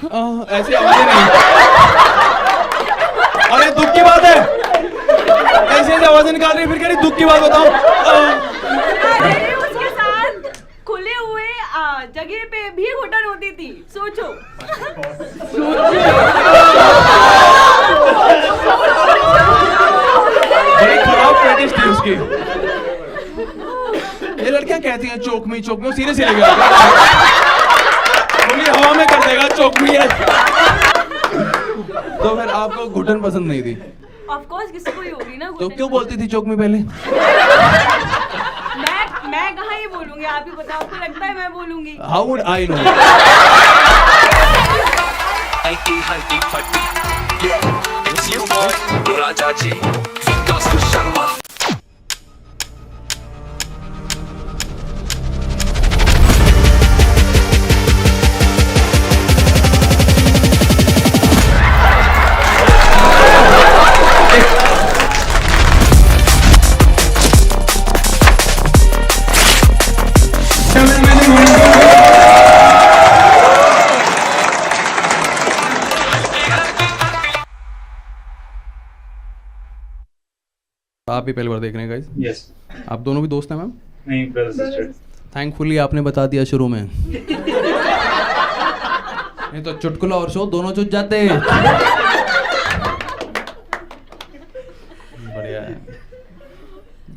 ऐसी आवाजें नहीं। अरे दुख की बात है, ऐसी ऐसी आवाजें निकाल रही है, फिर कह रही दुख की बात बताओ। अरे उसके साथ खुले हुए जगह पे भी घुटन होती थी, सोचो। बड़ी खराब प्रैक्टिस थी उसकी। ये लड़कियां कहती हैं चौक में सीधे से लेगा, हवा में कर देगा चौक में। तो फिर आपको घुटन पसंद नहीं थी? ऑफ कोर्स किसी को ही होगी ना। तो क्यों बोलती थी चौक में पहले? मैं कहाँ ही बोलूंगी, आप ही बताओ, आपको लगता है मैं बोलूंगी? How would I know? Raja ji Sharma. आप भी पहली बार देख रहे हैं गाइस? यस। आप दोनों भी दोस्त हैं मैम? नहीं, ब्रदर सिस्टर। थैंकफुली आपने बता दिया शुरू में, नहीं तो चुटकुला और शो दोनों चुट जाते हैं। बढ़िया है।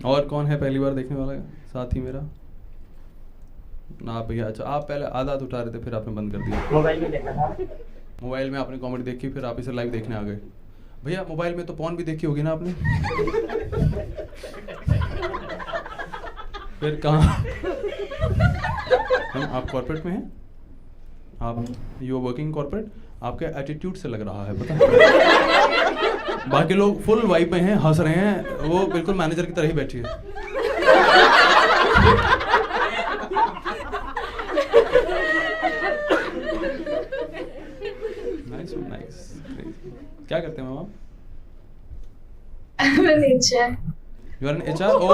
और कौन है पहली बार देखने वाला साथी मेरा? ना भैया, अच्छा आप पहले आदत उठा रहे थे फिर आपने बंद कर दिया। मोबाइल में देखा था। मोबाइल में आपने कॉमेडी देखी, फिर आप इसे लाइव देखने आ गए। भैया मोबाइल में तो पॉर्न भी देखी होगी ना आपने? फिर कहाँ? आप कॉर्पोरेट में हैं? आप यू आर वर्किंग कॉर्पोरेट? आपके एटीट्यूड से लग रहा है, पता? बाकी लोग फुल वाइब में हैं, हंस रहे हैं, वो बिल्कुल मैनेजर की तरह ही बैठी है। Nice nice. क्या करते हैं मैम आप? I'm an HR. You are an HR? Oh!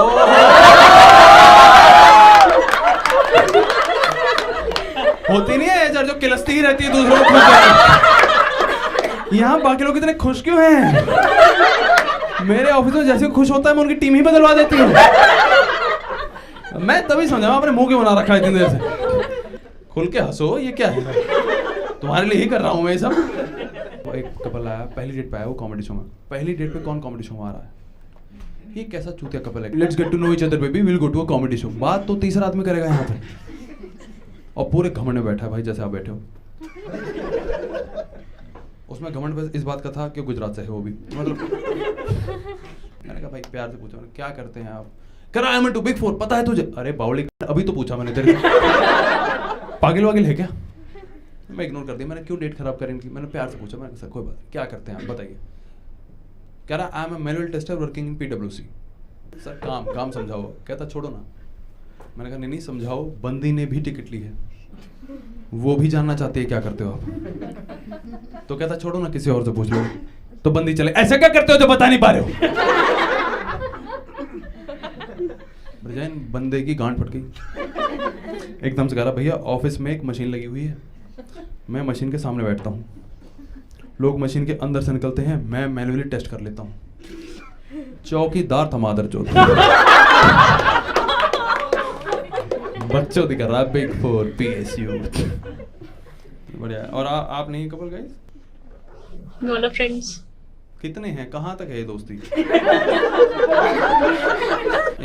होती नहीं है HR जो किलसती ही रहती है दूसरों को खुश करके। यहाँ बाकी लोग इतने खुश क्यों हैं? मेरे ऑफिस में जैसे खुश होता है मैं उनकी टीम ही बदलवा देती हूँ। मैं तभी समझा आपने मुंह क्यों बना रखा है इतनी देर से। खुल के हंसो, ये क्या है? तुम्हारे लिए ही कर रहा हूँ मैं ये सब। वो एक कपल आया, पहली डेट पे आया वो कॉमेडी शो में। पहली डेट पे कौन कॉमेडी शो में आ रहा है? ये कैसा चूतिया कपल है? Let's get to know each other baby, will go to a comedy show. बात तो तीसरा आदमी करेगा यहाँ पे, और पूरे घमंड में बैठा है भाई, जैसे आप बैठे हो। उसमें घमंड बस इस बात का था कि गुजरात से है वो भी, मतलब। मैंने कहा भाई प्यार से पूछा, मैंने क्या करते हैं आप? कह रहा I am to big four, पता है तुझे? अरे बावली, अभी तो पूछा मैंने तेरे से। पागल वागिल है क्या? मैं इग्नोर कर दिया। मैंने क्यों डेट खराब करें इनकी? मैंने प्यार से पूछा, मैंने सर कोई बात, क्या करते हैं आप बताइए? कह रहा I am a manual tester working in PWC। Sir काम समझाओ। कहता छोड़ो ना। मैंने कहा नहीं समझाओ, बंदी ने भी टिकट ली है, वो भी जानना चाहती है क्या करते हो आप। तो कहता छोड़ो ना, किसी और से पूछ लो। तो बंदी चले, ऐसा क्या करते हो जो बता नहीं पा रहे हो? बंदे की गांड फट गई एकदम से। कह रहा भैया ऑफिस में एक मशीन लगी हुई है, मैं मशीन के सामने बैठता हूँ, लोग मशीन के अंदर से निकलते हैं, मैं मैन्युअली टेस्ट कर लेता हूँ। चौकीदार था मादर चौथ। बच्चों दिखा रहा है बिग फोर PSU। बढ़िया। और आप नहीं कपल गाइस? No friends. कितने हैं? कहाँ तक है ये दोस्ती?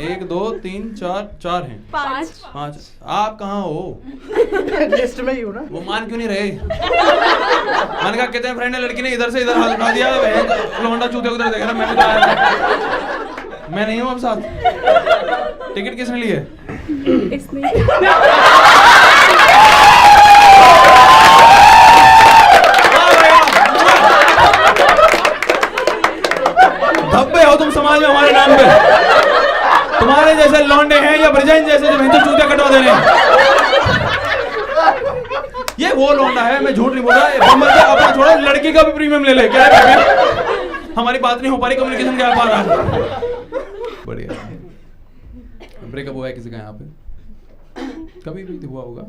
1 2 3 4 हैं। 5। आप कहाँ हो? लिस्ट में ही हूँ ना। वो मान क्यों नहीं रहे? मैंने कहा कितने फ्रेंड है, लड़की ने इधर से इधर हाथ उठा दिया, लौंडा चूते उधर देख रहा। मैंने कहा मैं नहीं हूँ अब साथ। टिकट किसने ली है? इसने। धब्बे हो तुम समाज में हमारे नाम पे। तुम्हारे जैसे लौंडे हैं या ब्रजन जैसे जो हिंदू चूतिया कटवा देने। ये वो लौंडा है, मैं झूठ नहीं बोल रहा। अपना छोड़ो, लड़की का भी प्रीमियम ले ले। क्या है? हमारी बात नहीं हो पा रही, कम्युनिकेशन क्या पा रहा है? बढ़िया। ब्रेकअप हुआ है किसी का यहाँ पे? कभी भी हुआ होगा?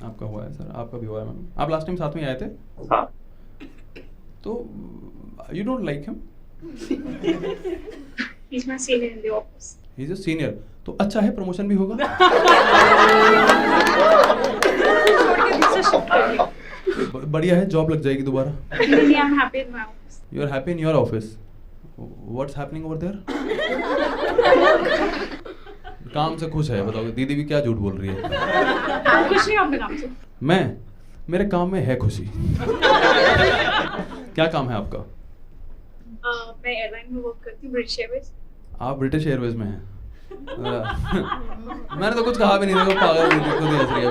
आपका हुआ है सर, आपका भी हुआ है मैम। आप लास्ट टाइम साथ में आए थे हाँ तो you don't like him? He's my senior in the office. He is a senior, तो अच्छा है, प्रमोशन भी होगा। बढ़िया है, जॉब लग जाएगी दोबारा। Really, I'm happy in my office. You are happy in your office, what's happening over there? काम से खुश है, बताओ दीदी भी क्या झूठ बोल रही है। आप खुश नहीं हो अपने काम से? मैं, मेरे काम में है खुशी। क्या काम है आपका? मैं एयरलाइन में वर्क करती हूँ, ब्रिटिश एयरवेज। आप ब्रिटिश एयरवेज में हैं। मैंने तो कुछ कहा भी नहीं, देखो पागल खुद ही हंस रही है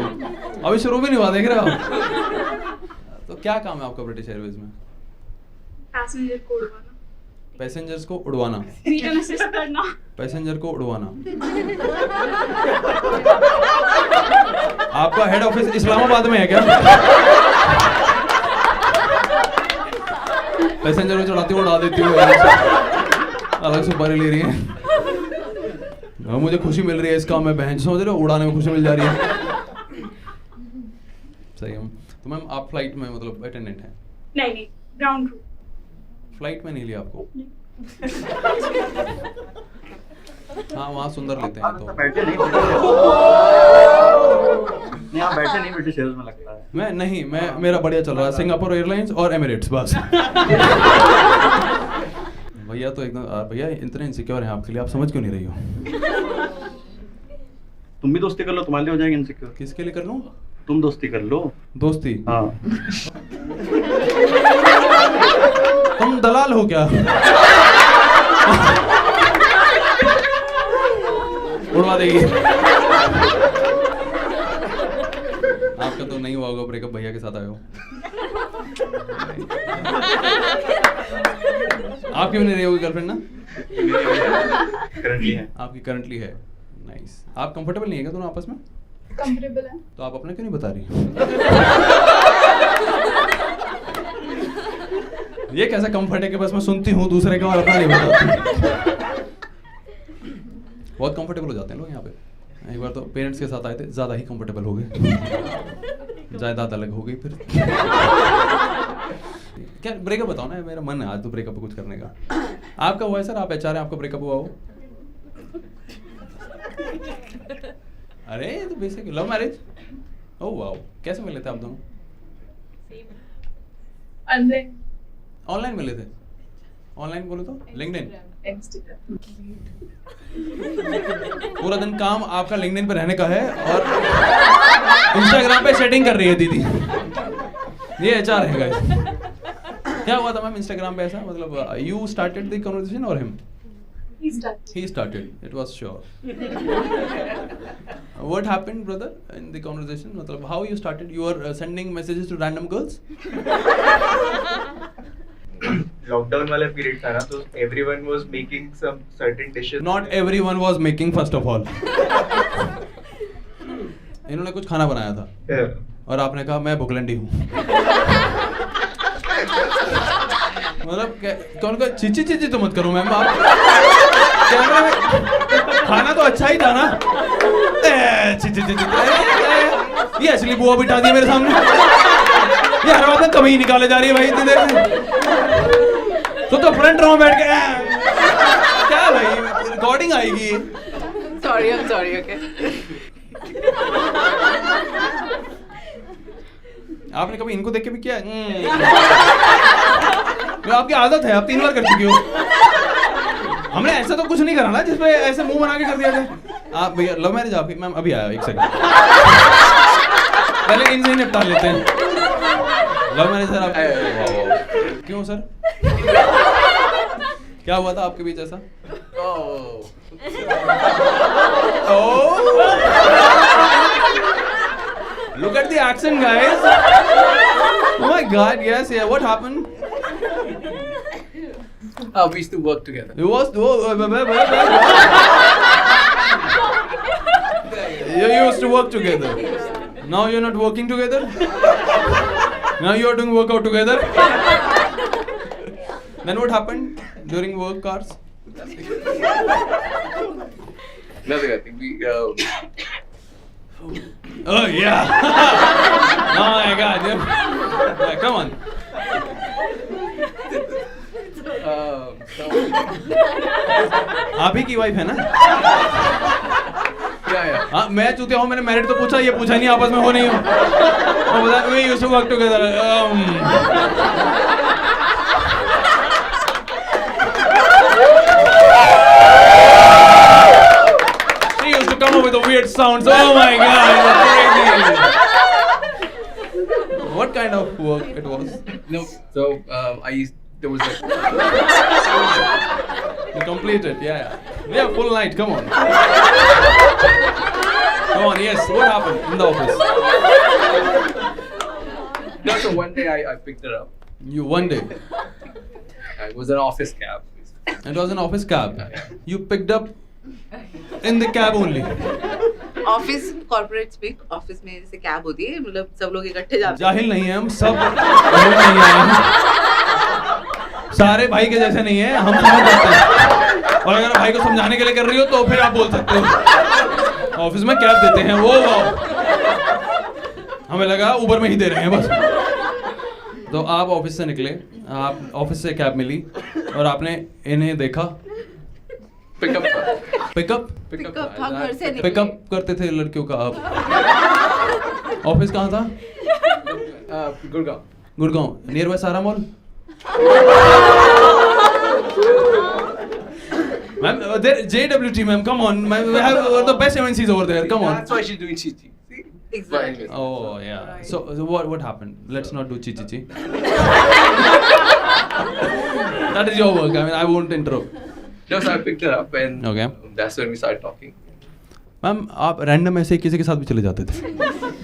अभी शुरू भी नहीं हुआ, देख रहे हो आप। तो क्या काम है आपका ब्रिटिश एयरवेज में? पैसेंजर को उड़वाना, पैसेंजर्स को उड़वाना, मीटर असिस्ट करना। पैसेंजर को उड़वाना। आपका हेड ऑफिस इस्लामाबाद में है क्या? पैसेंजर को चढ़ाती हूँ, उड़ा देती हूँ, अलग से बारी ले रही है। हाँ, मुझे खुशी मिल रही है इस काम में, बहन समझ रहे हो, उड़ाने में खुशी मिल जा रही है। सही है। तो मैम आप फ्लाइट में मतलब अटेंडेंट हैं? नहीं, ग्राउंड क्रू। फ्लाइट में नहीं लिया आपको? हाँ वहाँ सुंदर लेते हैं तो। बैठे नहीं आप बैठे नहीं ब्रिटिश एयरवेज में लगता है। मैं नहीं, मैं मेरा बढ़िया चल रहा है, सिंगापुर एयरलाइंस और एमिरेट्स बस। भैया तो एकदम भैया इतने इनसिक्योर हैं आपके लिए, आप समझ क्यों नहीं रही हो? तुम भी दोस्ती कर लो, तुम्हारे लिए हो जाएगी इनसिक्योर। किसके लिए कर लूँ? तुम दोस्ती कर लो। दोस्ती? हाँ तुम दलाल हो क्या? उड़वा देगी। आपका तो नहीं हुआ होगा ब्रेकअप, भैया के साथ आए हो। आपकी भी नहीं रही होगी गर्लफ्रेंड ना? करंटली है। आपकी करंटली है, नाइस। आप कंफर्टेबल नहीं है क्या दोनों आपस में? कंफर्टेबल है। तो आप अपने क्यों नहीं बता रही? ये कैसा कंफर्ट है कि बस मैं सुनती हूँ दूसरे का और अपना नहीं बताती। बहुत कंफर्टेबल हो जाते हैं लोग यहाँ पे। एक बार तो पेरेंट्स के साथ आए थे, ज़्यादा ही कंफर्टेबल हो गए, जायदाद अलग हो गई फिर। क्या ब्रेकअप बताओ ना, मेरा मन है आज तो ब्रेकअप कुछ करने का। आपका हुआ है सर, आप एचआर हैं, आपका ब्रेकअप हुआ हो? अरे ये तो basic love marriage. Oh wow, कैसे मिले थे आप दोनों? ऑनलाइन मिले थे? ऑनलाइन बोले तो लिंक्डइन? पूरा दिन काम आपका लिंक्डइन पे रहने का है और इंस्टाग्राम पे सेटिंग कर रही है दीदी। ये एचआर है गाइस। क्या हुआ था मैम इंस्टाग्राम पे ऐसा, मतलब यू स्टार्टेड द कन्वर्सेशन और him? He started. It was sure. What happened, brother, in the conversation? मतलब how you started? You were sending messages to random girls? Lockdown वाला पीरियड था ना, तो everyone was making some certain dishes. Not everyone was making, first of all. इन्होंने कुछ खाना बनाया था और आपने कहा मैं भुखलंडी हूँ। मतलब कौन का चीची चीची तो मत करो मैम, आप कैमरे में खाना तो अच्छा ही था ना। चीची चीची ये असली बुआ बिठा दी मेरे सामने। ये हर बात में कमी निकाले जा रही है भाई इतनी देर से। तो फ्रंट रो में बैठ के क्या भाई, रिकॉर्डिंग आएगी। Sorry, I'm sorry, okay. आपने कभी इनको देख के भी किया? आपकी आदत है, आप 3 बार कर चुकी हो। हमने ऐसा तो कुछ नहीं करा ना जिसपे ऐसे मुंह बना के कर दिया जाए। आप भैया लव मैरिज आपकी? मैम अभी आया, 1 सेकंड पहले इनसे ही निपटा लेते हैं। लव मैरिज सर आप? क्यों सर, क्या हुआ था आपके बीच ऐसा? Look at the accent, guys. Oh my God, yes, yeah. What happened? We used to work together. You was you used to work together. Now you're not working together. Now you're doing workout together. Then what happened during work hours? Nothing, I think we Oh yeah. Oh my God. Yeah, come on. आप ही की wife है ना? Yeah. हाँ, मैं चूतिया हूँ, मैंने married तो पूछा, ये पूछा नहीं आपस में हो नहीं हो। वो बोला we used to work together. She used to come up with the weird sounds. Oh my God, it was crazy. What kind of work it was? No, so there was a You completed, yeah, full night. Come on. Come on, yes. What happened in the office? no. So one day I picked her up. You one day. It was an office cab. It was an office cab. You picked up in the cab only. Office corporate speak office में जैसे cab होती है मतलब सब लोग इकट्ठे जाते हैं जाहिल नहीं है हम सब लोग नहीं आए हैं। सारे भाई के जैसे नहीं है, हम समझ जाते हैं। और अगर भाई को समझाने के लिए कर रही हो तो फिर आप बोल सकते हो। ऑफिस में कैब देते हैं वो हमें लगा उबर में ही दे रहे हैं बस। तो आप ऑफिस से निकले, आप ऑफिस से कैब मिली और आपने इन्हें देखा। Pick up. पिकअप हाँ, घर से निकले। पिकअप करते थे लड़कियों का आप। ऑफिस कहाँ था? Gurgaon. गुड़गांव, नियर बाय सारा mall. Ma'am, there JWT, ma'am. Come on, ma'am. We have the best MNCs over there. Come on. That's why she's doing chichi. See? Exactly. Oh yeah. So what happened? Let's not do chi chi chi. That is your work. I mean, I won't interrupt. No, so I picked her up and Okay. that's when we started talking. Ma'am आप random ऐसे किसी के साथ भी चले जाते थे?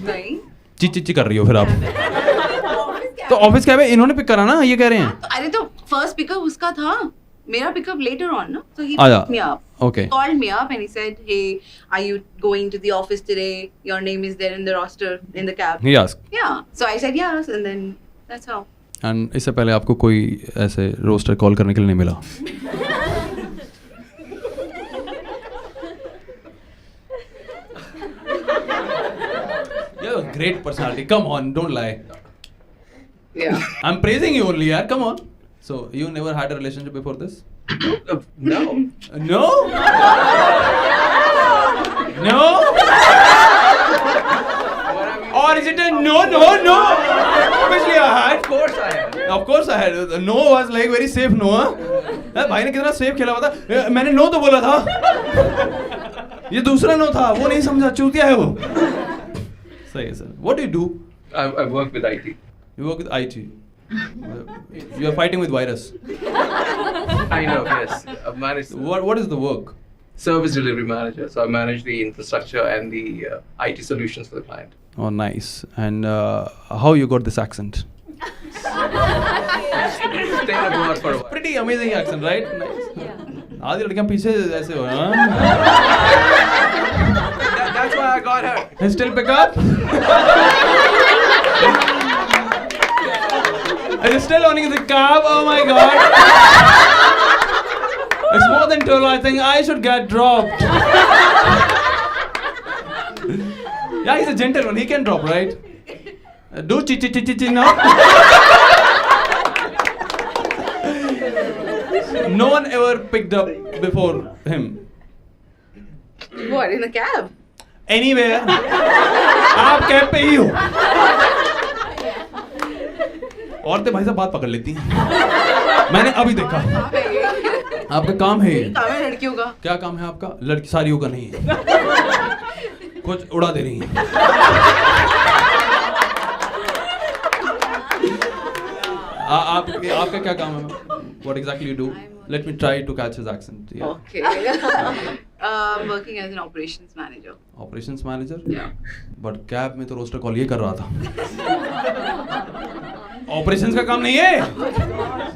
नहीं ची ची ची कर रही हो फिर आप? तो ऑफिस क्या है? इन्होंने पिक करा ना, ये कह रहे हैं। अरे तो फर्स्ट पिकअप उसका था मेरा pickup later on no so he आजा। picked me up Okay. called me up and he said hey are you going to the office today your name is there in the roster in the cab He asked. yeah so I said yes and then that's how And इससे पहले आपको कोई ऐसे roster call करने के लिए नहीं मिला? You have a great personality. Come on, don't lie. Yeah. I'm praising you only, yaar. Come on. So you never had a relationship before this? No. No? No? Or is it a no? Obviously I had. Of course I am. Of course I had. No was like very safe no. भाई ने कितना safe खेला पता? मैंने no तो बोला था. ये दूसरा no था. वो नहीं समझा. चूतिया है वो. सही है sir. What do you do? I work with IT. You work with IT. You are fighting with virus. I know, yes. I've managed What is the work? service delivery manager. So I manage the infrastructure and the IT solutions for the client. Oh, nice. And how you got this accent? Stayed abroad for a while. Pretty amazing accent, right? Nice. आधी लड़कियां पीछे ऐसे हो, हाँ? That's why I got her. Still pick up? Are you still owning the cab? Oh my God! It's more than 12. I think I should get dropped. Yeah, he's a gentleman. He can drop, right? Do chi chi chi chi chi now. No one ever picked up before him. what in a cab Anywhere. आप cab पे ही हो. औरतें भाई साहब बात पकड़ लेती हैं. मैंने अभी देखा. आपका काम है ये. काम है लड़कियों का क्या काम है आपका? लड़की सारियों का नहीं है. कुछ उड़ा दे रही हैं. आपका क्या काम है? What exactly you do? Let me try to catch his accent. Yeah. okay working as an operations manager Operations manager. yeah But cab में तो रोस्टर कॉल ये कर रहा था. ऑपरेशंस का काम नहीं है.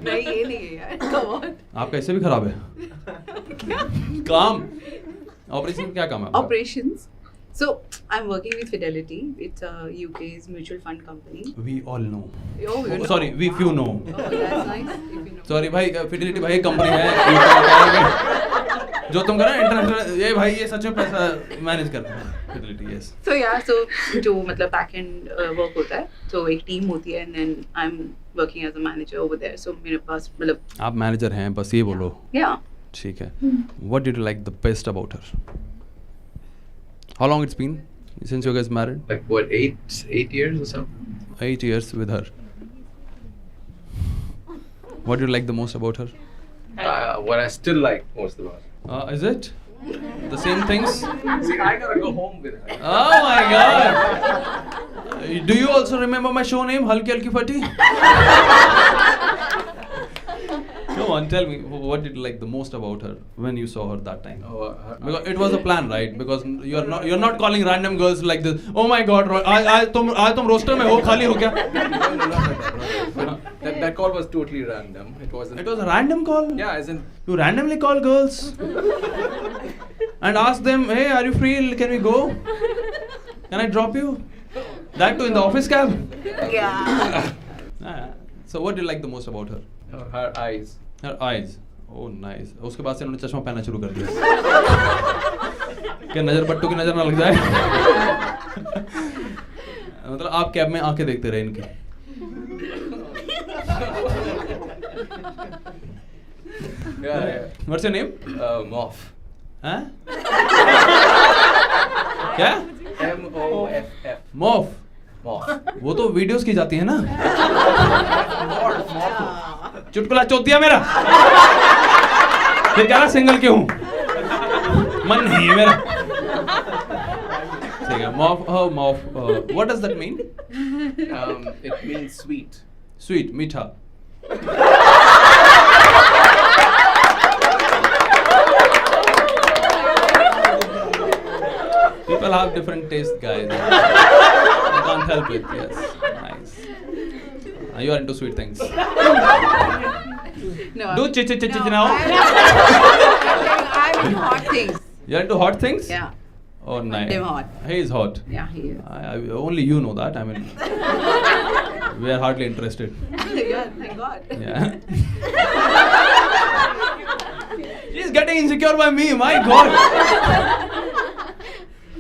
नहीं ये नहीं है यार come on आपका ऐसे भी खराब है. काम. ऑपरेशन क्या काम है आपका? operations so I'm working with Fidelity it's UK's mutual fund company We all know. oh you know Sorry, we few know. oh that's nice if you know Sorry भाई, Fidelity भाई कंपनी है. जो तुम कर रहे हो इंटरनेशनल, ये भाई ये सच में पैसा मैनेज कर रहा है, फिdelity, yes. So yeah, so जो मतलब back end work होता है, so एक team होती है, and then I'm working as a manager over there. So मेरे पास मतलब आप मैनेजर हैं, बस ये बोलो. yeah. ठीक है. What did you like the best about her? How long it's been since you guys married? Like what, 8 years or something? 8 years with her. What do you like the most about her? What I still like most about her. Is it the same things? See, I gotta go home with her. Oh my God! Do you also remember my show name, Halki Halki Fati? Come on, tell me, what did you like the most about her when you saw her that time? Because it was a plan, right? Because you're not calling random girls like this. Oh my God, आज तुम roaster में हो, खाली हो क्या? That call was totally random. It wasn't. It was a random call. Yeah, as in. You randomly call girls and ask them, hey, are you free? Can we go? Can I drop you? That too in the office cab? Yeah. So what do you like the most about her? Her eyes. Her eyes. Oh, nice. उसके बाद से उन्होंने चश्मा पहनना शुरू कर दिया. क्या नजर बट्टू की नजर ना लग जाए? मतलब आप कैब में आंखें देखते रहे इनकी. Yeah. What's your name? Moff. Huh? क्या? M-O-F-F. Moff. Moff. वो तो वीडियोस की जाती है ना. चुटकुला चोद दिया मेरा. फिर क्या ना सिंगल क्यों हूँ? मन नहीं है मेरा. ठीक है. Moff. Oh, Moff. What does that mean? It means sweet. Sweet, मीठा. People have different taste, guys. I can't help it. Yes, nice. You are into sweet things. No. Do chit now. I'm into hot things. You're into hot things? Yeah. Oh, nice. Damn hot. He is hot. Yeah, he is. Only you know that. I mean, we are hardly interested. Yeah, thank God. Yeah. She's getting insecure by me. My God.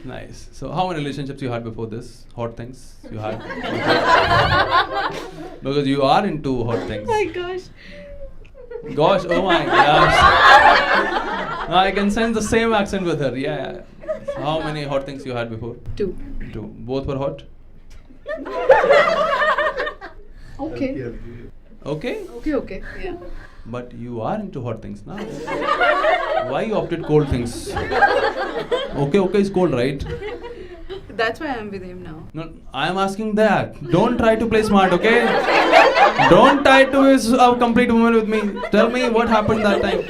Nice. So, how many relationships you had before this? Hot things you had? Because you are into hot things. Oh my gosh. Gosh, oh my gosh. I can sense the same accent with her. Yeah. How many hot things you had before? 2. 2. Both were hot? Okay. Okay? Okay. Yeah. But you are into hot things now. Why you opted cold things? Okay is cold, right? That's why I'm with him now. No, I am asking that. Don't try to play smart, okay? Don't try to be a complete woman with me. Tell me what happened that time.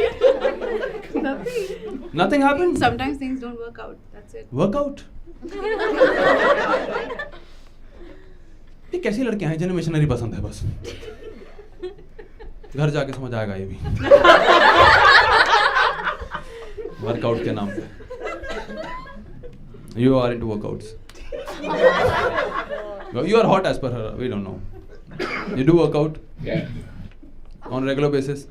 Nothing. Nothing happened? Sometimes things don't work out. That's it. Work out? ये कैसी लड़कियां हैं जिन्हें missionary पसंद है बस. घर जाके समझ आएगा ये भी. वर्कआउट के नाम पे. You are into workouts. You are hot as per her. We don't know. You do workout? Yeah. On regular basis?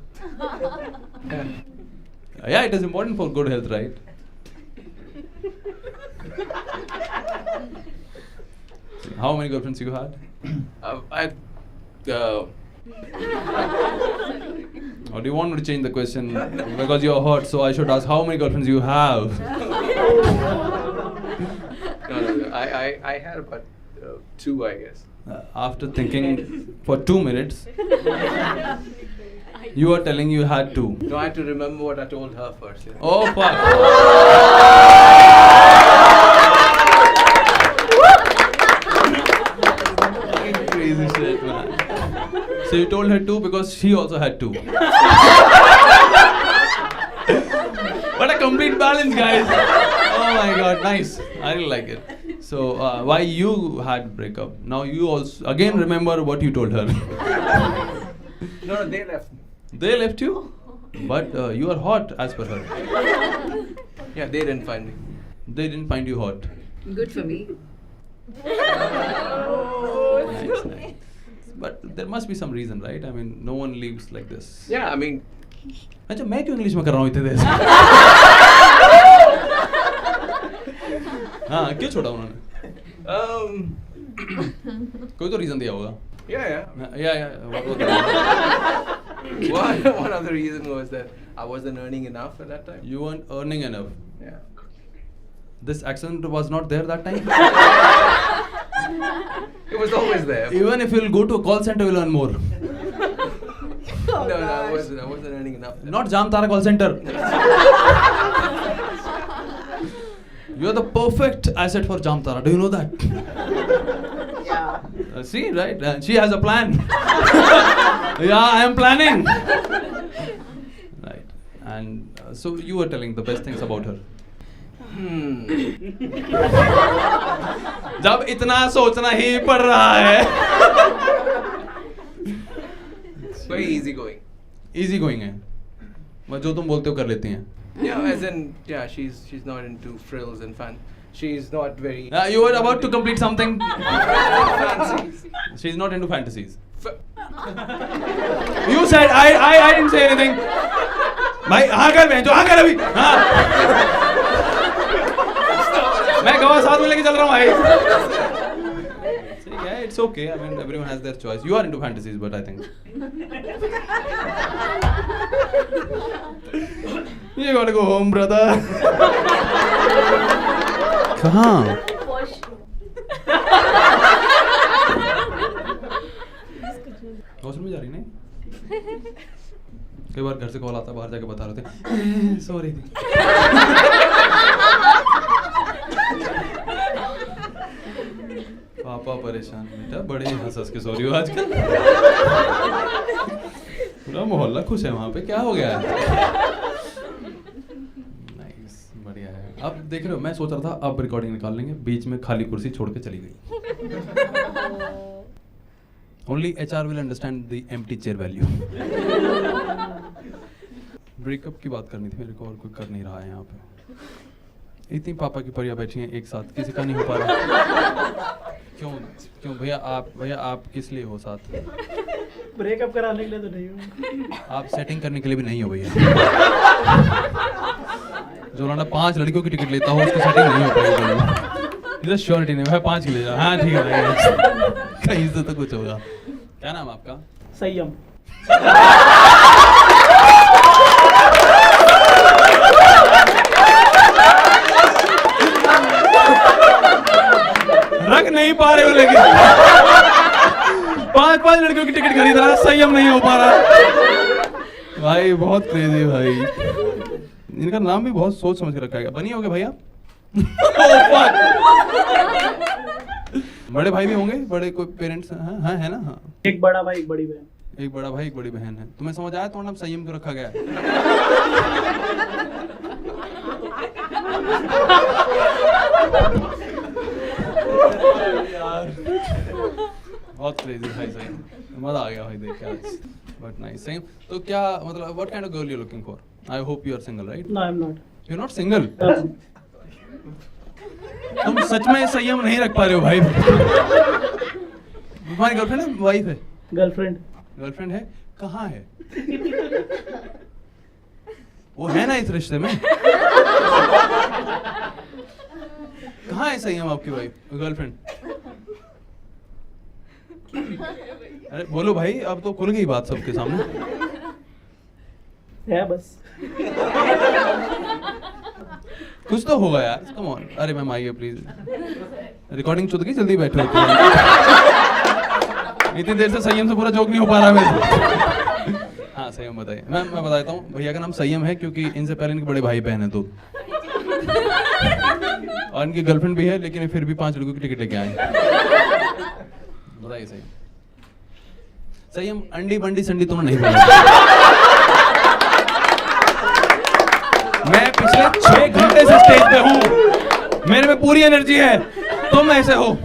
Yeah, it is important for good health, right? How many girlfriends you had? Or do you want me to change the question? Because you're hot, so I should ask how many girlfriends you have? No. I had about 2, I guess. After thinking for 2 minutes, you are telling you had 2. No, I had to remember what I told her first. Yeah. Oh fuck! Crazy shit, man. So you told her 2 because she also had 2. What a complete balance, guys! Oh my god, nice. I really like it. So why you had breakup? Now you also again remember what you told her. No, they left me. They left you, but you are hot as per her. Yeah, they didn't find me. They didn't find you hot. Good for me. Nice. But there must be some reason, right? I mean, no one leaves like this. Yeah, I mean, अच्छा मैं क्यों English में कर रहा हूँ इतने देर से? हाँ क्यों छोड़ा उन्होंने? कोई तो रीजन दिया होगा। Yeah. What was the reason? One of the reason was that I wasn't earning enough at that time. You weren't earning enough. Yeah. This accent was not there that time. It was always there. Even if you'll go to a call center, you'll earn more. No, I wasn't earning enough. Not Jamtara call center. You are the perfect asset for Jamtara. Do you know that? Yeah. See, right? She has a plan. Yeah, I am planning. Right. And so you were telling the best things about her. जब इतना सोचना ही पड़ रहा है. Very easygoing. Easy going है. बस जो तुम बोलते हो कर लेती हैं. Yeah, as in, yeah, she's not into frills and fun. She's not very. You were about to complete something. fancy. She's not into fantasies. You said I didn't say anything. भाई हाँ कर बहन जो हाँ कर अभी हाँ. मैं गवाह साथ में लेके चल रहा हूँ भाई. ठीक है, it's okay. I mean, everyone has their choice. You are into fantasies, but I think. You gotta go home, brother. कहाँ? वॉशरूम में जा रही नहीं? कई बार घर से कॉल आता है, बाहर जाके बता रहे थे सॉरी. पापा परेशान बेटा बड़े हंस के सॉरी हो आजकल. पूरा मोहल्ला खुश है वहाँ पे. क्या हो गया है? नाइस, बढ़िया है. अब देख रहे हो मैं सोच रहा था अब रिकॉर्डिंग निकाल लेंगे, बीच में खाली कुर्सी छोड़ के चली गई. Only HR will understand the empty chair value. Breakup की बात करनी थी मेरे को, और कोई कर नहीं रहा है यहाँ पे. इतनी पापा की परियां बैठी हैं एक साथ, किसी का नहीं हो पा रहा. क्यों भैया आप किस लिए हो साथ? ब्रेकअप कराने के लिए तो नहीं हूँ. आप सेटिंग करने के लिए भी नहीं हो भैया. जो लौंडा 5 लड़कियों की टिकट लेता हो उसकी सेटिंग नहीं हो पाएगी. इधर श्योरिटी नहीं है, 5 की ले जाओ. हाँ ठीक है, कहीं से तो कुछ होगा. क्या नाम आपका? संयम. रख नहीं पा रहे हो लेकिन 5 लड़कियों की टिकट खरीद रहा, संयम नहीं हो पा रहा भाई. बहुत क्रेजी भाई. इनका नाम भी बहुत सोच समझ के रखा है. बनी होगे भैया? बड़े भाई भी होंगे, बड़े कोई पेरेंट्स? हाँ है ना. हाँ, एक बड़ा भाई एक बड़ी बहन. एक बड़ा भाई एक बड़ी बहन है. तुम्हें समझ आया तुम्हारा नाम संयम क्यों रखा गया है? यार बहुत क्रेजी भाई. सही मजा आ गया भाई देख के आज. But nice. सही. तो क्या मतलब what kind of girl you looking for? I hope you are single, right? No I am not. You are not single? तुम सच में संयम नहीं रख पा रहे हो भाई. तुम्हारी गर्लफ्रेंड है, वाइफ है? गर्लफ्रेंड है. कहाँ है वो? है ना इस रिश्ते में? कहाँ है संयम आपकी वाइफ, गर्लफ्रेंड? अरे बोलो भाई, अब तो खुल गई बात सबके सामने. है बस. कुछ तो होगा यार. Come on. अरे मैम आइए प्लीज. रिकॉर्डिंग चल गई, जल्दी बैठो. इतनी देर से संयम से पूरा जोक नहीं हो पा रहा मेरे. हाँ संयम बताइए. मैं बता देता हूँ. भैया का नाम संयम है क्योंकि इनसे पहले इनके बड़े भाई बहन है तो, और इनकी गर्लफ्रेंड भी है, लेकिन फिर भी 5 लड़कों की टिकट लेके आए. बताइए संयम. संयम अंडी बंडी संडी तुमने नहीं बोला. मैं पिछले 6 घंटे से स्टेज पे हूँ, मेरे में पूरी एनर्जी है. तुम ऐसे हो,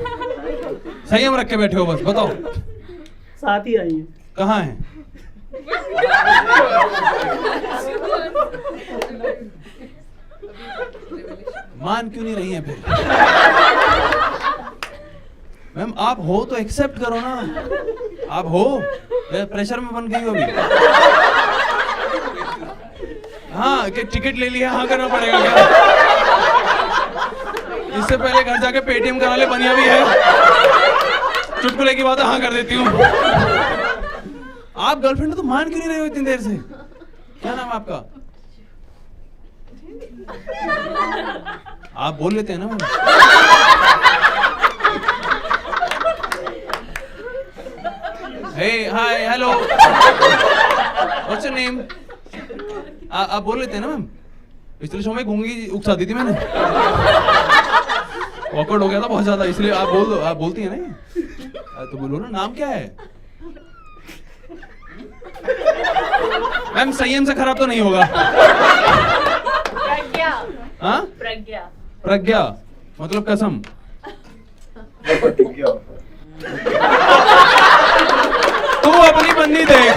संयम रख के बैठे हो. बस बताओ. साथ ही आई है. कहाँ है? मान क्यों नहीं रही है फिर? मैम आप हो तो एक्सेप्ट करो ना. आप हो, प्रेशर में बन गई हो अभी. हाँ कि टिकट ले लिया, हाँ करना पड़ेगा क्या? इससे पहले घर जाके पेटीएम करा ले, बनिया भी है। चुटकुले की बात हाँ कर देती हूँ। आप गर्लफ्रेंड तो मान क्यों नहीं रहे हो इतनी देर से? क्या नाम है आपका? आप बोल लेते हैं ना ma'am. Hey, hi, hello. What's your name? आप बोल लेते हैं ना मैम। पिछले शो में गूंगी उकसा दी थी मैंने। ऑकवर्ड हो गया था बहुत ज्यादा, इसलिए आप बोल दो। आप बोलती है ना ये? तो बोलो ना, नाम क्या है? मैम संयम से खराब तो नहीं होगा? प्रज्ञा। हाँ? प्रज्ञा। प्रज्ञा मतलब कसम। तू अपनी बन्नी देख,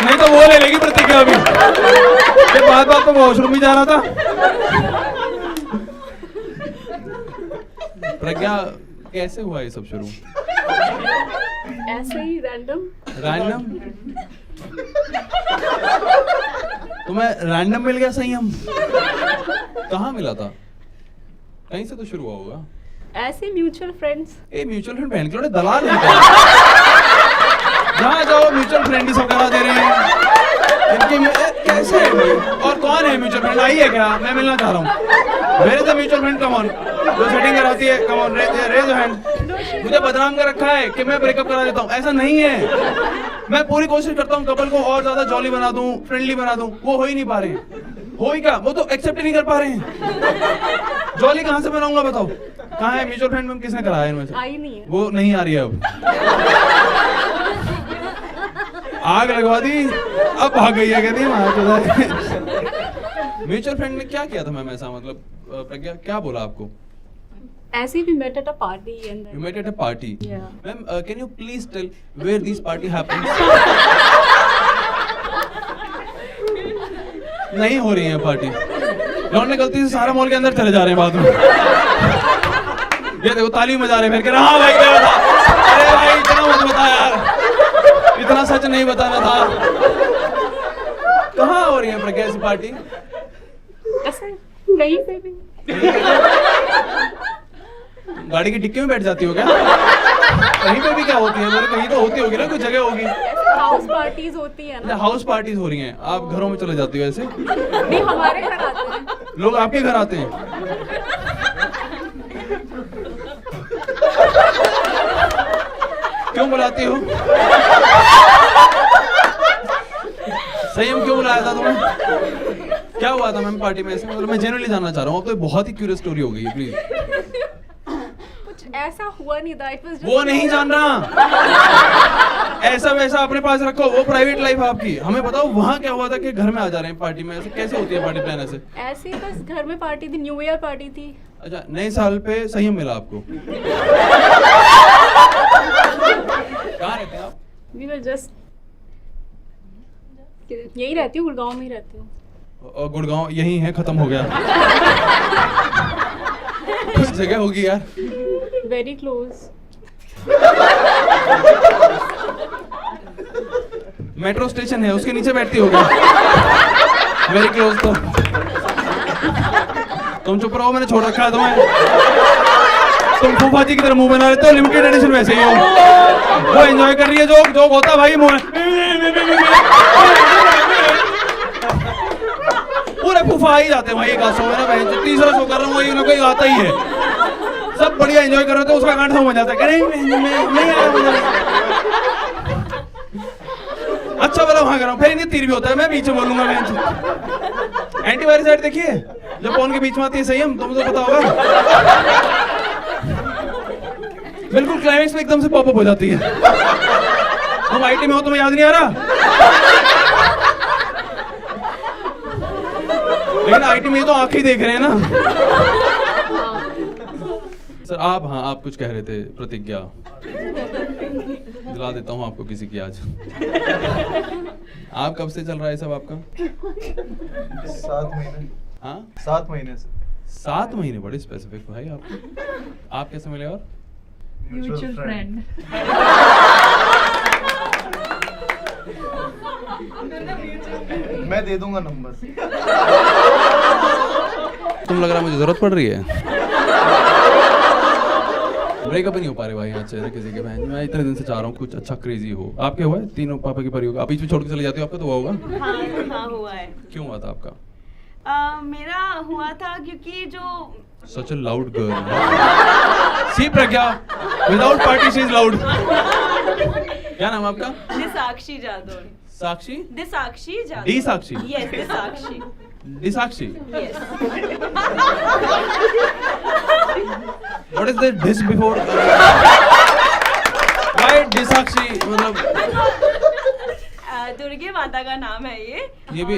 नहीं तो वो ले लेगी प्रतिज्ञा अभी। ये बात तो वॉशरूम भी जाना था। प्रज्ञा कैसे हुआ ये सब शुरू? ऐसे ही रैंडम। रैंडम? तुम्हें रैंडम मिल गया संयम? कहाँ मिला था? कहीं से तो शुरू हुआ होगा। ऐसे mutual friends. A mutual friend बहन के लोड़े दलाल हैं। जहाँ जाओ म्यूचुअल फ्रेंड ही सब करा दे रहे हैं। इनकी कैसे है भाई? और कौन है म्यूचुअल फ्रेंड? आई है क्या? मैं मिलना चाह रहा हूँ। मेरे से म्यूचुअल फ्रेंड कम ऑन, जो सेटिंग कराती है, कम ऑन रेज हैंड। मुझे बदनाम कर रखा है कि मैं ब्रेकअप करा देता हूँ, ऐसा नहीं है। मैं पूरी कोशिश करता हूँ कपल को और ज्यादा जॉली बना दूं, फ्रेंडली बना दूं, वो हो ही नहीं पा रहे हैं। हो ही क्या, वो तो एक्सेप्ट ही नहीं कर पा रहे हैं। जॉली कहाँ से बनाऊंगा बताओ? कहाँ है म्यूचुअल फ्रेंड में? किसने कराया इनमें से? आई नहीं है। वो नहीं आ रही है अब। आग लगवा दी, अब भाग गई है कहती है। म्यूचुअल फ्रेंड ने क्या किया था मैम ऐसा? मतलब प्रज्ञा क्या बोला आपको? ऐसे ही we met at a party and then You met at a party. Yeah. Ma'am, can you please tell where this party happens? नहीं हो रही है पार्टी। लौंडे गलती से सारा मॉल के अंदर चले जा रहे हैं बाद में। ये देखो ताली बजा रहे हैं फिर कह रहे हाँ भाई क्या था? अरे भाई इतना मत बता यार, इतना सच नहीं बताना था। कहाँ हो रही है प्रज्ञा ऐसी पार्टी? ऐसे कहीं पे भी। गाड़ी की डिक्की में बैठ जाती हो क्या? कहीं पे भी क्या होती है? मेरे कहीं तो होती होगी ना, कोई जगह होगी। हाउस पार्टीज होती है ना। हाउस पार्टीज हो रही हैं, आप घरों में चले जाती हो ऐसे? नहीं, हमारे घर आते हैं। लोग आपके घर आते हैं? क्यों बुलाती हो? संयम क्यों बुलाया था तुम्हें? क्या हुआ था मैम पार्टी में ऐसे? मतलब मैं जेन्युइनली जानना चाह रहा हूँ। अब तो बहुत ही क्यूरियस स्टोरी हो गई है, प्लीज। कुछ ऐसा हुआ नहीं था। It was just वो नहीं जान रहा। ऐसा वैसा अपने पास रखो, वो प्राइवेट लाइफ आपकी। हमें बताओ वहाँ क्या हुआ था कि घर में आ जा रहे हैं पार्टी में? ऐसे कैसे होती है पार्टी प्लान ऐसे? ऐसे ही बस घर में पार्टी थी, न्यू ईयर पार्टी थी। अच्छा, नए साल पे संयम मिला आपको? कहाँ रहते हैं आप? We were just यही रहती हूँ, गुड़गांव में ही रहती हूँ। और गुड़गांव यही है, खत्म हो गया। कुछ जगह होगी यार। Very close. मेट्रो स्टेशन है, उसके नीचे बैठती होगी। वेरी क्लोज तो। तुम चुप रहो, मैंने छोड़ रखा है तुम्हें। तुम फूफा जी की तरह मुंह बना लेते हो, लिमिटेड एडिशन वैसे ही हो। वो एंजॉय कर रही है, जो होता भाई मुंह पूरे फूफा ही जाते हैं भाई। एक शो है ना बहन, तीसरा शो कर रहा हूँ, वही ना कोई आता ही है। सब बढ़िया एंजॉय कर रहे थे, उसका गांठ समझ जाता है। नहीं आया मजा। अच्छा वाला वहां कर रहा हूँ, फिर इन्हें तीर भी होता है। मैं पीछे बोलूंगा बहन। एंटीवायरस साइड देखिए, जब फोन के बीच में आती है संयम, तुमको पता होगा। बिल्कुल क्लाइमेक्स में एकदम से पॉपअप हो जाती है। तुम आईटी में हो, तुम्हें याद नहीं आ रहा? लेकिन आईटी में तो आंखें देख रहे हैं ना। सर आप, हाँ आप कुछ कह रहे थे। प्रतिज्ञा दिला देता हूँ आपको किसी की आज। आप कब से चल रहा है सब आपका? 7 महीने। हाँ 7 महीने से। 7 महीने, बड़े स्पेसिफिक भाई आपको। आप कैसे मिले? और Mutual friend. मैं दे दूंगा नंबर। तुम लग रहा है मुझे जरूरत पड़ रही है। ब्रेकअप ही नहीं हो पा रहे भाई अच्छे से किसी के। बहन मैं इतने दिन से चाह रहा हूँ कुछ अच्छा क्रेजी हो। आपके हुआ है? तीनों पापा की परी होगा। आप बीच में छोड़ के चले जाते हो, आपका तो हुआ होगा। हाँ हुआ है। क्यों हुआ था आपका? मेरा हुआ था क्योंकि जो Such a loud girl. See Pragya, without party she is loud. क्या नाम आपका? Disakshi Jadaun. Sakshi? Disakshi Jadaun. D Sakshi? Yes, Disakshi. Disakshi? Yes. What is the this before? Why Disakshi? मतलब दुर्गे माता का नाम है ये। ये भी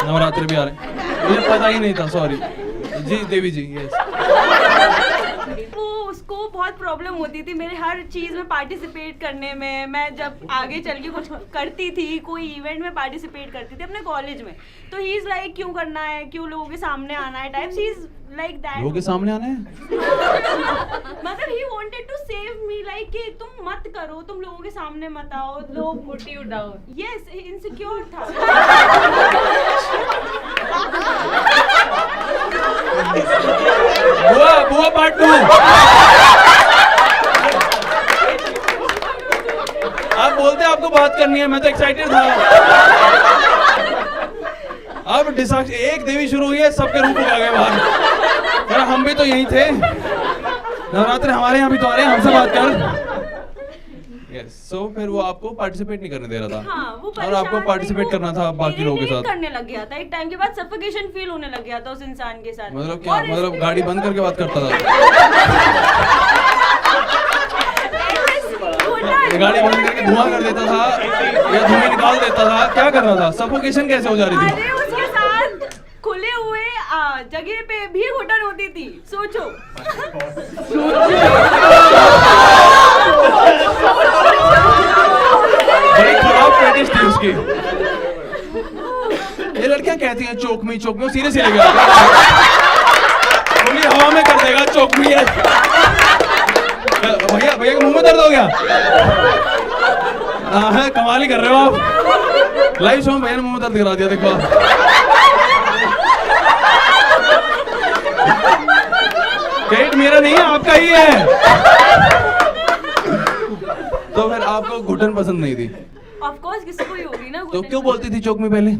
नवरात्रि भी आ रहे हैं। मुझे पता ही नहीं था, सॉरी जी। देवी जी, यस। वो उसको बहुत प्रॉब्लम होती थी मेरे हर चीज़ में पार्टिसिपेट करने में। मैं जब आगे चल के कुछ करती थी, कोई इवेंट में पार्टिसिपेट करती थी अपने कॉलेज में, तो ही इज़ लाइक क्यों करना है, क्यों लोगों के सामने आना है type. He is like that. लोगों के सामने आना है? मतलब he wanted to save me, like कि तुम मत करो, तुम लोगों के सामने मत आओ, लोग put you down. Yes, insecure था। बुआ पार्ट 2। आप बोलते आपको बात करनी है, मैं तो एक्साइटेड था। अब डिसाक्ष एक देवी शुरू हुई है, सबके रूप आ गए बाहर। यार हम भी तो यहीं थे। नवरात्रि हमारे यहाँ भी तो आ रहे हैं, हमसे बात कर। यस, सो फिर वो आपको पार्टिसिपेट नहीं करने दे रहा था। हाँ, वो और आपको पार्टिसिपेट करना था बाकी लोगों के साथ। करने लग गया था। एक टाइम के बाद सफोकेशन फील होने लग गया था उस इंसान के साथ। मतलब क्या? मतलब गाड़ी बंद करके बात करता था? गाड़ी बंद करके धुआं कर देता था या धुएं निकाल देता था? क्या कर रहा था? सफोकेशन कैसे हो जा रही थी? अरे उसके साथ खुले हुए जगह पे भी घुटन होती थी। सोचो। बड़ी खराब प्रैक्टिस थी उसकी। ये लड़कियां कहती हैं चौकमी चौकमी, सीरियस ही लगेगा। गोली हवा में कर देगा चौकमी है। भैया भैया के मुंह में दर्द हो गया? हाँ, कमाल ही कर रहे हो आप। लाइव शो में भैया ने मुंह में दर्द करा दिया, देखो। क्रेडिट मेरा नहीं है, आपका ही है। तो फिर आपको घुटन पसंद नहीं थी? ऑफ कोर्स किसी को ही होगी ना। तो क्यों बोलती थी चौक में पहले?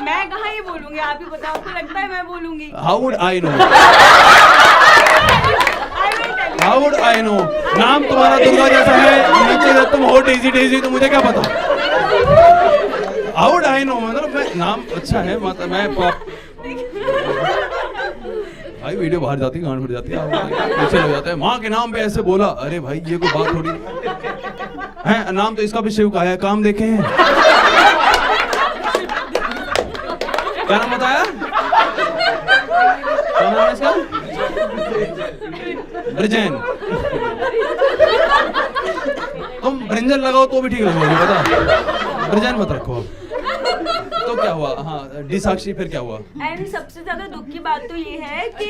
मैं कहाँ ये बोलूंगी, आप ही बताओ। आपको लगता है मैं बोलूंगी? How would I know? How would I know? नाम तुम्हारा दुर्गा जैसा है, नीचे जब तुम हो डेजी डेजी, तो मुझे क्या पता? How would I know? मतलब मैं नाम अच्छा है, मतलब मैं भाई वीडियो बाहर जाती है, गांड फट जाती है, पीछे हो जाता है। माँ के नाम पे ऐसे बोला, अरे भाई ये कोई बात थोड़ी है। नाम तो इसका भी शिव का है, काम देखे हैं। क्या नाम बताया? क्या नाम है इसका? ब्रिजेन। तुम ब्रिंजल लगाओ तो भी ठीक लगोगे, पता? ब्रिजेन मत रखो। तो क्या हुआ? हाँ, डी साक्षी, फिर क्या हुआ? एंड सबसे ज्यादा दुख की बात तो ये है कि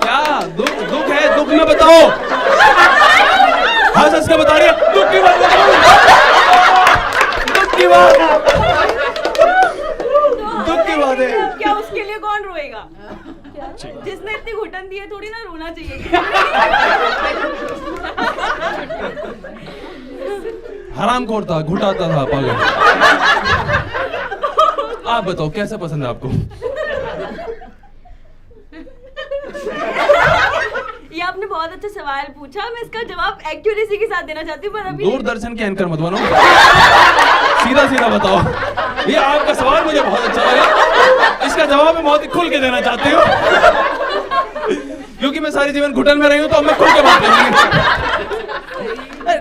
क्या दुख है? दुख में बताओ। हंस हंस के बता रही है, दुख की बात बताओ। दुख की बात है। क्या उसके लिए कौन रोएगा? जिसने इतनी घुटन दी है, थोड़ी ना रोना चाहिए। हरामखोर था, घुटाता था, पागल। आप बताओ कैसा पसंद है आपको? ये आपने बहुत अच्छा सवाल पूछा। मैं इसका जवाब एक्यूरेसी के साथ देना चाहती हूँ, पर अभी दूरदर्शन के एंकर मत बनो, सीधा सीधा बताओ। ये आपका सवाल मुझे बहुत अच्छा लगा, इसका जवाब मैं बहुत खुल के देना चाहती हूँ, क्योंकि मैं सारी जीवन घुटन में रही हूँ, तो अब मैं खुल के बात करूंगी।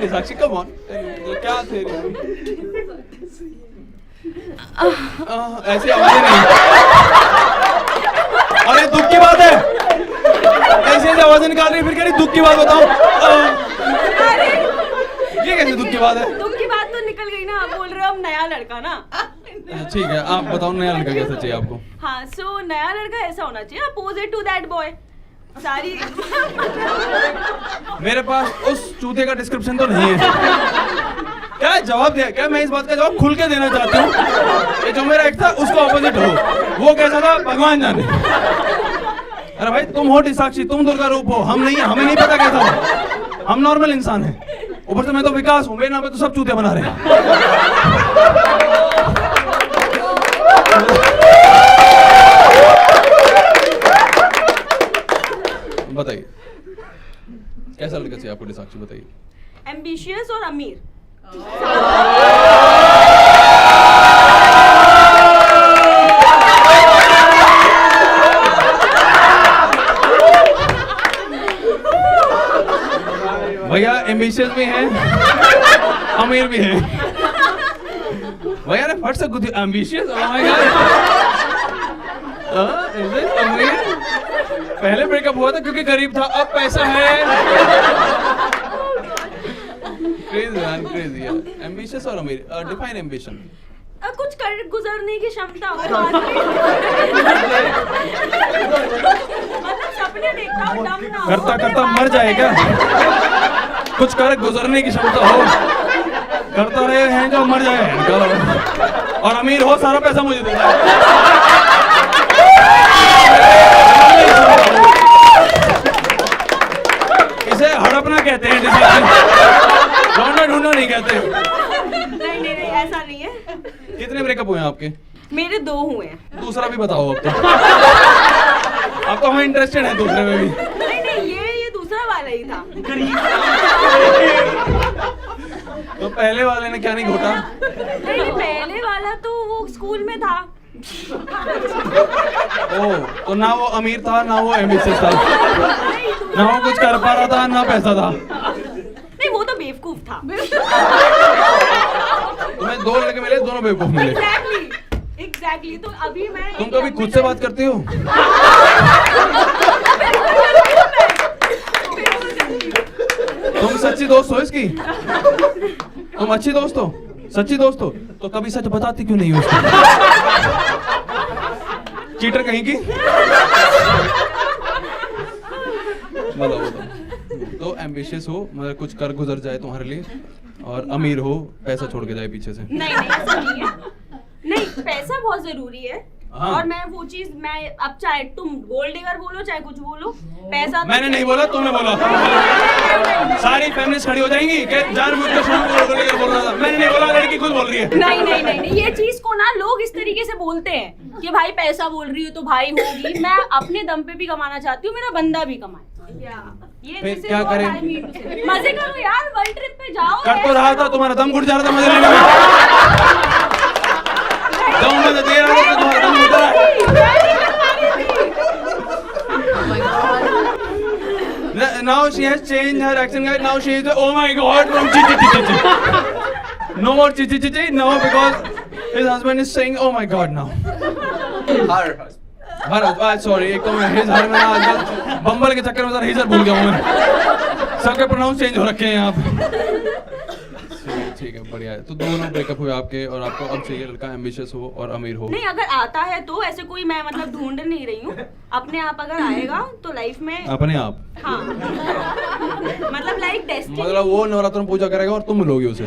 साक्षी कम ऑन, क्या थे ऐसी आवाजें नहीं। अरे दुख की बात है, ऐसी ऐसी आवाजें निकाल रही, फिर कह रही दुख की बात बताओ। ये कैसे दुख की बात है? दुख की बात तो निकल गई ना। आप बोल रहे हो अब नया लड़का ना। ठीक है, आप बताओ नया लड़का कैसा चाहिए आपको? हाँ, सो नया लड़का ऐसा होना चाहिए अपोजिट टू दैट बॉय। सारी मेरे पास उस चूते का डिस्क्रिप्शन तो नहीं है। क्या जवाब दिया? क्या मैं इस बात का जवाब खुल के देना चाहता हूँ कि जो मेरा एक था उसका ऑपोजिट हो। वो कैसा था भगवान जाने। अरे भाई तुम हो साक्षी, तुम दुर्गा रूप हो, हम नहीं है, हमें नहीं पता कैसा हो। हम नॉर्मल इंसान हैं। ऊपर से मैं तो विकास हूँ, मेरे नाम पे तो सब चूते बना रहे हैं। बताइए कैसा लड़का चाहिए आपको साक्षी, बताइए। एम्बिशियस और अमीर। भैया एम्बिशियस भी हैं, अमीर भी हैं। भैया ने फट से गुदी ambitious, oh my God. Is it अमीर? पहले ब्रेकअप हुआ था क्योंकि गरीब था, अब पैसा है। क्रेजी मैन, क्रेजी यार। एम्बिशियस और अमीर, डिफाइन एम्बिशन। कुछ कर गुजरने की क्षमता हो। मतलब सपने देखता हूँ, दम ना हो। करता करता मर जाएगा। कुछ कर गुजरने की क्षमता हो, करता रहे हैं जो मर जाए। और अमीर हो, सारा पैसा मुझे दे दे। इसे हड़पना कहते हैं, ढूंढना ढूंढना नहीं कहते। नहीं, ऐसा नहीं है। कितने ब्रेकअप हुए हैं आपके? मेरे 2 हुए हैं। दूसरा भी बताओ अब तो। अब तो हम इंटरेस्टेड हैं दूसरे में भी। नहीं, ये दूसरा वाला ही था। तो पहले वाले ने क्या नहीं घोटा? नहीं, पहले वाला तो वो स्कूल में था। ओ, तो ना वो अमीर था, ना वो एम्बिशियस था, ना वो कुछ कर पा रहा था, ना पैसा था। नहीं, वो तो बेवकूफ था। तुम्हें 2 लड़के मिले, दोनों बेवकूफ मिले। एग्जैक्टली। तो अभी मैं तुम कभी खुद से बात करती हो? तुम सच्ची दोस्त हो इसकी? तुम अच्छी दोस्त हो, सच्ची दोस्त हो, तो कभी सच बताती क्यों नहीं हो उसको? चीटर कहीं की। बताओ। तो एम्बिशियस हो, मतलब कुछ कर गुजर जाए तुम्हारे लिए, और अमीर हो, पैसा छोड़ के जाए पीछे से। नहीं, ऐसा नहीं है। नहीं, पैसा बहुत जरूरी है। हाँ। और मैं वो चीज, मैं अब चाहे तुम गोल्ड डिगर बोलो, चाहे कुछ बोलो, पैसा तो मैंने नहीं बोला, तुमने बोला। सारी फैमिलीज खड़ी हो जाएंगी कि जानबूझ के गोल्ड डिगर बोल रहा था। मैंने नहीं बोला, लड़की खुद बोल रही है। नहीं, ये चीज को ना लोग इस तरीके से बोलते हैं कि भाई पैसा बोल रही हो तो भाई होगी। मैं अपने दम पे भी कमाना चाहती हूँ, मेरा बंदा भी कमाए। ये फिर this is क्या what करें? I mean to say. मजे करो यार, वर्ल्ड ट्रिप पे जाओ। कर तो रहा था, तुम्हारा दम घुट जा रहा था मुझे लेने में। दम मुझे दे रहा था, तुम्हारा दम घुट रहा है। Now she has changed her accent, guys. Now she is the, oh my god, from chichi chichi chichi. No more chichi chichi, no, because his husband is saying, oh my god now. Her husband. Sorry, एक तो मैं his her में आजकल बम्बल के चक्कर में sir हिजर भूल गया हूँ मैं। सबके प्रोनाउंस चेंज हो रखे हैं यहाँ पे। ठीक है, बढ़िया है। तो दोनों ब्रेकअप हुए आपके, और आपको अब चाहिए लड़का एम्बिशियस हो और अमीर हो। नहीं, अगर आता है तो ऐसे कोई मैं मतलब ढूंढ नहीं रही हूँ। अपने आप अगर आएगा तो लाइफ में। अपने आप? हाँ। मतलब लाइक डेस्टिनी। मतलब वो नवरात्र में पूजा करेगा और तुम लोगे उसे।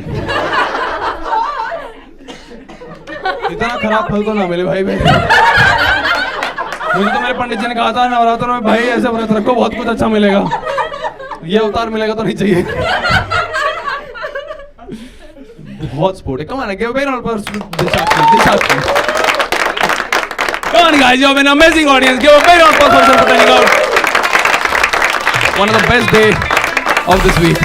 इतना खराब फल तो ना मिले भाई। मुझे तो मेरे पंडित जी ने कहा था नवरात्र में भाई ऐसे व्रत रखो, बहुत कुछ अच्छा मिलेगा। ये अवतार मिलेगा तो नहीं चाहिए। बहुत स्पोर्ट है। Come on, give a round for Dishakshi. Come on guys, you have an amazing audience. Give a big round of applause for turning out. One of the best day of this week.